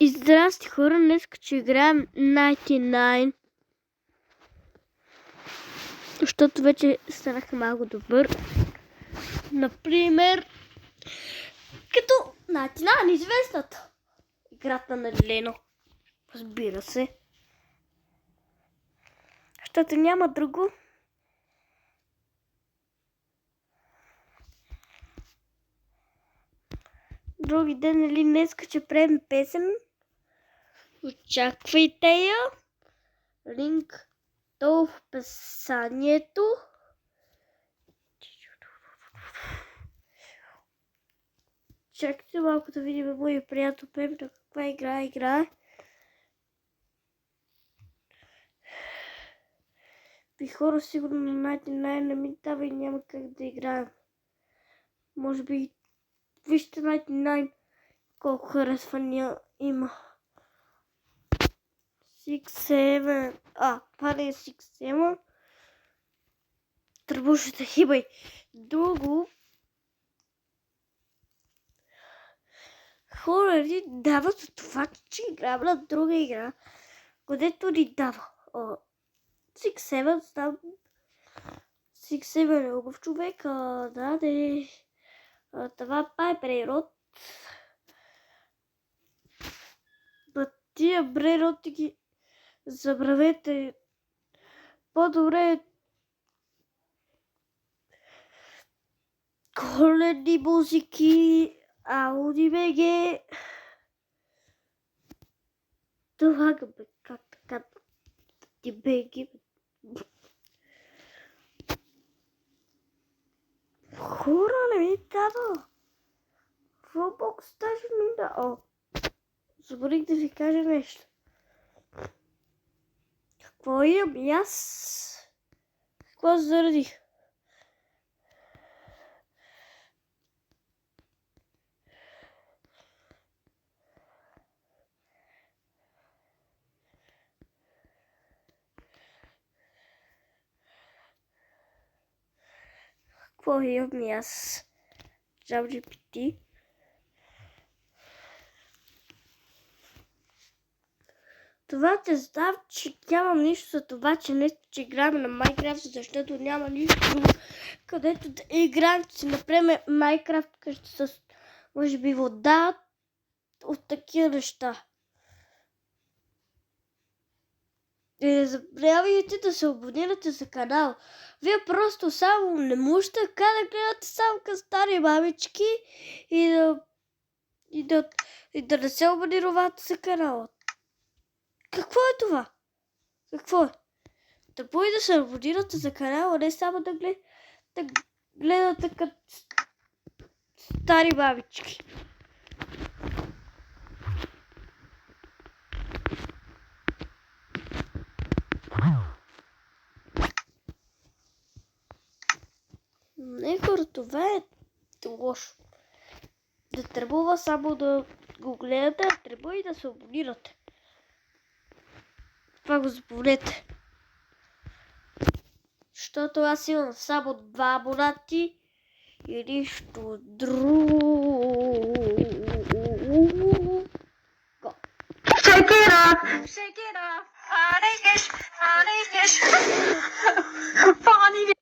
И здрасти хора, днес ще играем 99. Защото вече станах малко добър. Например, като 99 известната. Играта на Лено. Разбира се. Защото няма друго. Други ден, нали, днес ще правим песен. Очаквайте я. Линк долу в описанието. Чакайте малко да видим моя приятел Пеп на каква игра играе. И хора сигурно на не ми дава и няма как да играем. Може би вижте 99 колко харесвания има. 6-7. Това не е 6-7. Тръбушата хибай. Друго. Хора ни дават за това, че играем на друга игра, където ни дава. 6-7 знам. 6-7 е хубав човек. Това е прерод. Тия прерод ги забравете. По-добре коледни музики, Ауди БГ. Това бе, как така ти БГ. Хора, не ми дава. Roblox даже ми дава. Забравих да ви кажа нещо. Какво имам и аз? Какво заради? Какво имам и аз? ChatGPT. Това те знам, че нямам нищо за това, че не че играем на Майнкрафт, защото няма нищо друго, където да играем, че например Майнкрафт къща с, може би, вода от такива неща. И не забравяйте да се абонирате за канал. Вие просто само не можете да гледате само към стари мамички и да не се абонирате за канала. Какво е това? Какво е? Да бъде да се абонирате за канала, не само да гледате като стари бабички. Не, хора, това е лошо. Да тръбува само да го гледате, а трябва и да се абонирате. Това го запомнете. Защото аз имам само 2 абонати и нищо друго. Shake it off, shake it off, honey-ish, honey-ish, honey.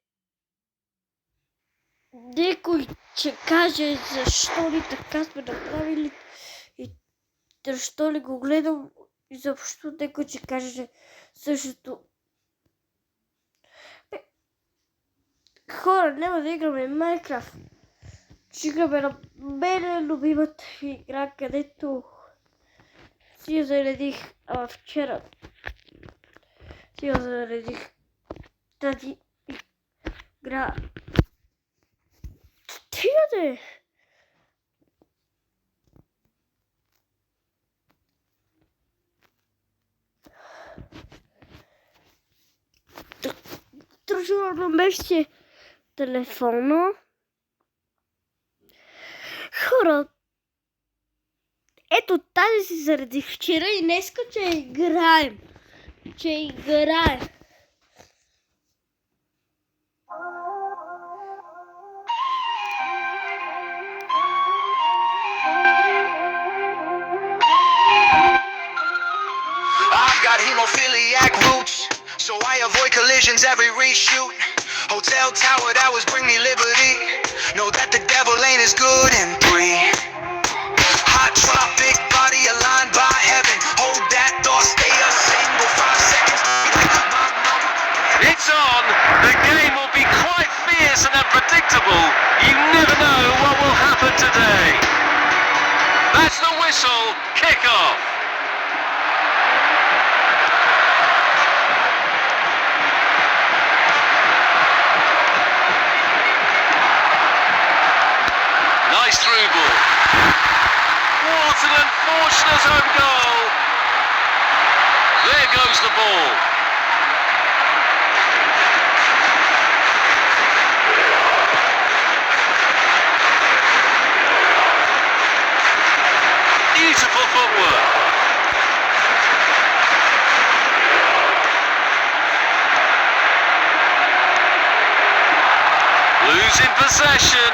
Некой ще каже защо ли така сме направили и защо ли го гледам и защо некой ще каже същото. Хора, няма да играме Майнкрафт. Ще играме на мене любимата игра, където си я заредих вчера. Си я заредих тази игра. Стига. Тръжила на беше телефона. Хора, ето тази си заредих вчера и днеска, че играем. got hemophiliac roots, so I avoid collisions every reshoot. Hotel tower towers bring me liberty. Know that the devil ain't as good in 3. Hot tropic body aligned by heaven. Hold that thought, stay a single 5 seconds. It's on. The game will be quite fierce and unpredictable. You never know what will happen today. That's the whistle. Kick off. Nice through ball. What an unfortunate home goal. There goes the ball. Beautiful footwork. Losing possession.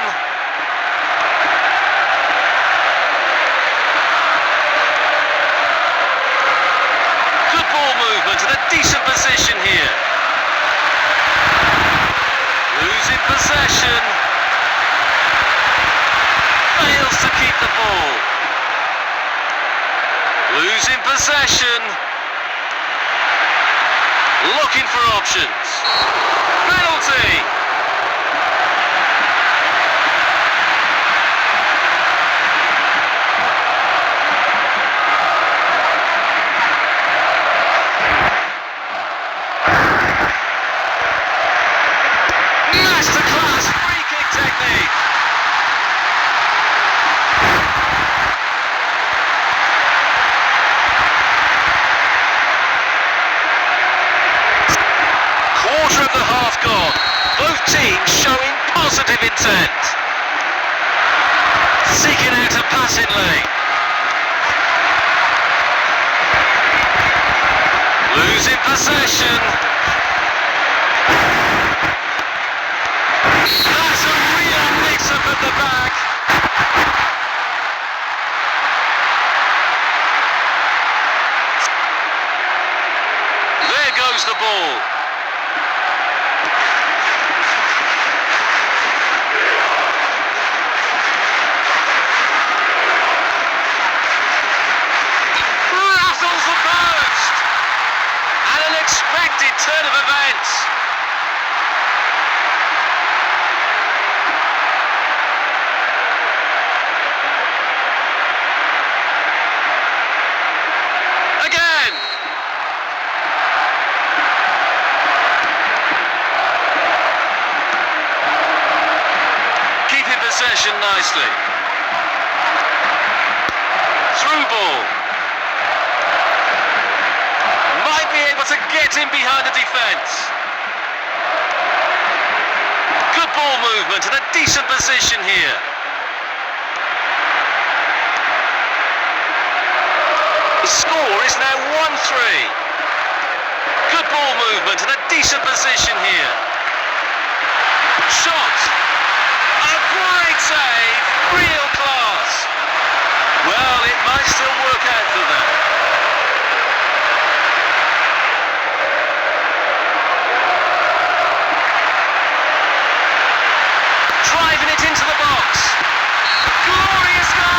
Good ball movement and a decent position here. Losing possession. Fails to keep the ball. Losing possession. Looking for options. Penalty. Masterclass free kick technique. Quarter of the half gone. Both teams showing positive intent. Seeking out a passing lane. Losing possession. That's a real mix-up at the back. There goes the ball. Rattles the post. An unexpected turn of events. Again. Keeping possession nicely. Through ball. Might be able to get in behind the defence. Good ball movement and a decent position here. The score is now 1-3. Good ball movement and a decent position here. Shot. A great save. Real class. Well, it might still work out for them. Driving it into the box. Glorious goal!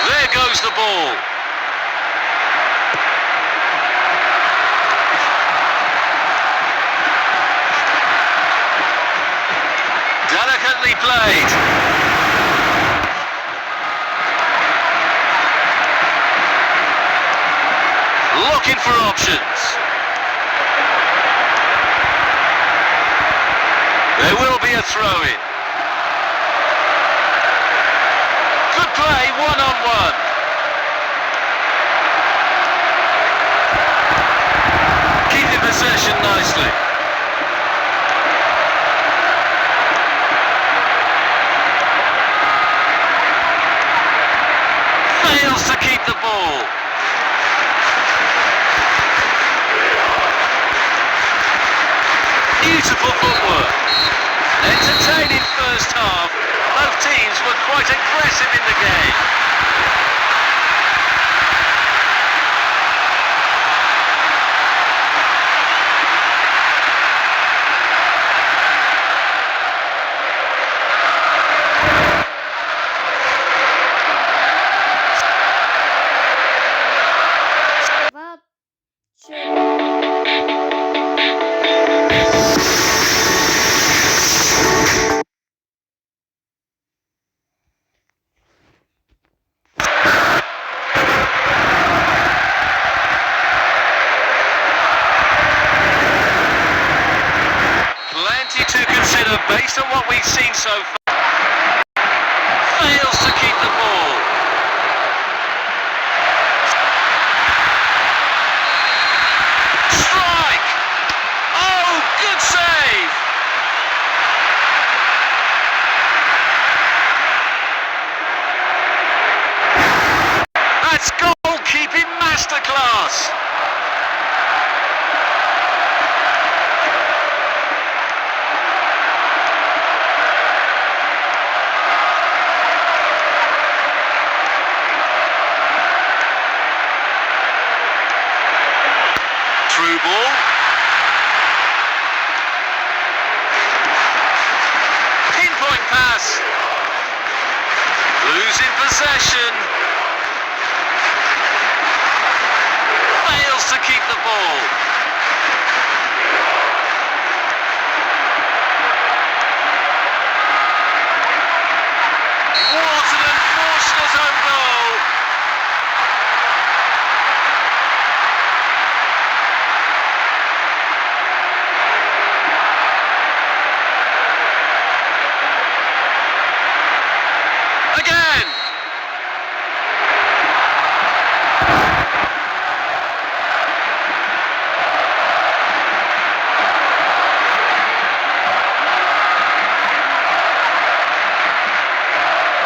There goes the ball. Delicately played. Looking for options. There will be a throw-in. Good play, one-on-one. Keeping possession nicely. Beautiful footwork. Entertaining first half. Both teams were quite aggressive in the game. Plenty to consider based on what we've seen so far. Fails to keep the ball. Strike! Oh, good save! That's goalkeeping masterclass! Through ball. Pinpoint pass. Losing possession.